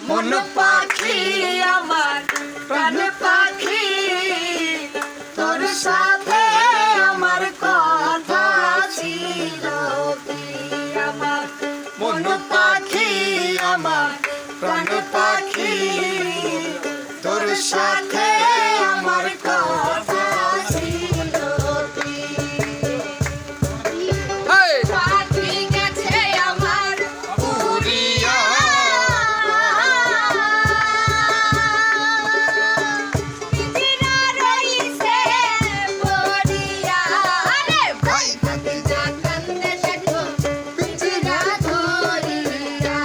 মন পাখি আমার প্রাণ পাখি তোর সাথে আমার কথা ছিল কি আমার মন পাখি আমার প্রাণ পাখি তোর সাথে আমার কথা ছিল কি পাখি গেছে আমার উড়িয়া পিঞ্জিরা রইছে পড়িয়া রে ভাই ভাগে যা কান্দে দেখো পিঞ্জিরা ধরিয়া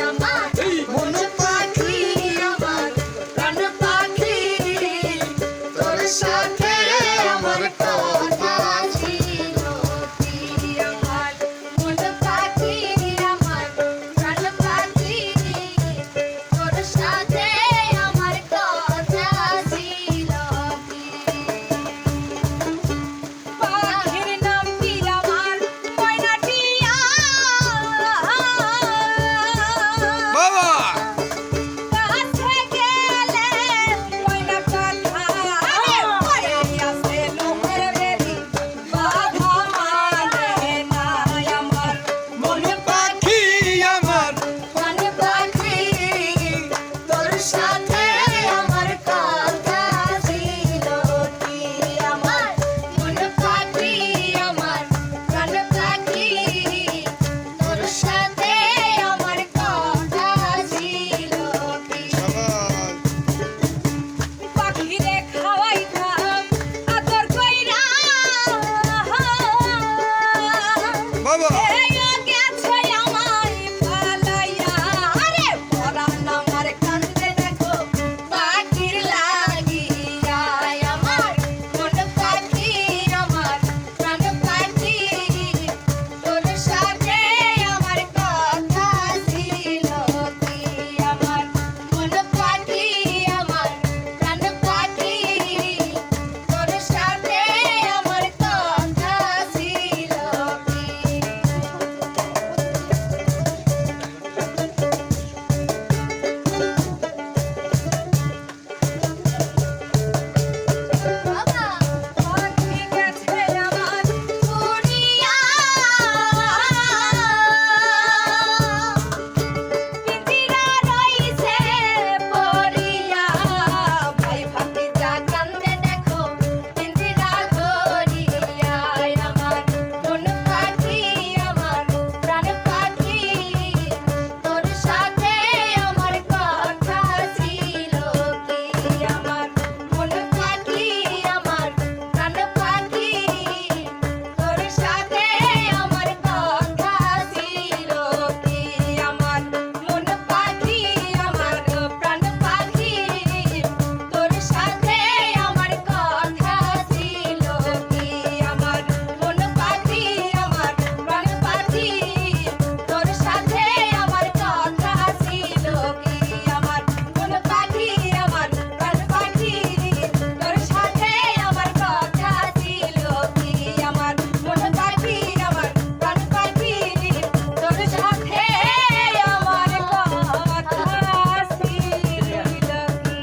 আমার মন পাখি আমার প্রাণ পাখি তোর সাথে আমার কথা ছিল কি আমার মন পাখি আমার প্রাণ পাখি তোর সাথে আমার কথা ছিল কি পাখির নাম কি আমার ময়না টিয়া বাবা কাছে গেলে ময়না কথা রে পড়ে আসে লোকের বেলি বাধা মানে না আমার মন পাখি আমার প্রাণ পাখি তোর সাথে আমার কথা ছিল কি আমার মন পাখি আমার প্রাণ পাখি তোর সাথে আমার কথা ছিল কি পাখিরে খাওয়াইতাম আদর কইরা বাবা এয়া গেছে আমায় পালাইয়া রে পরাণ আমার কান্দে দেখো পাখির লাগিয়া আমার মন পাখি আমার প্রাণ পাখি তোর সাথে আমার কথা ছিল কি আমার মন পাখি আমার প্রাণ পাখি তোর সাথে আমার কথা ছিল বাবা পাখি গেছে আমার উড়িয়া পিঞ্জিরা রইছে পড়িয়া ভাই ভাগে যা কান্দে দেখো পিঞ্জিরা ধরিয়া আমার মন পাখি আমার প্রাণ পাখি তোর সাথে আমার কথা ছিল কি আমার মন পাখি আমার প্রাণ পাখি তোর সাথে আমার কথা ছিল কি আমার মন পাখি আমার প্রাণ পাখি তোর সাথে আমার কথা ছিল কি আমার মন পাখি আমার প্রাণ পাখি তোর সাথে আমার কথা ছিল কি আমার মন পাখি আমার প্রাণ পাখি তোর সাথে আমার কথা ছিল কি আমার মন পাখি আমার প্রাণ পাখি তোর সাথে আমার কথা ছিল কি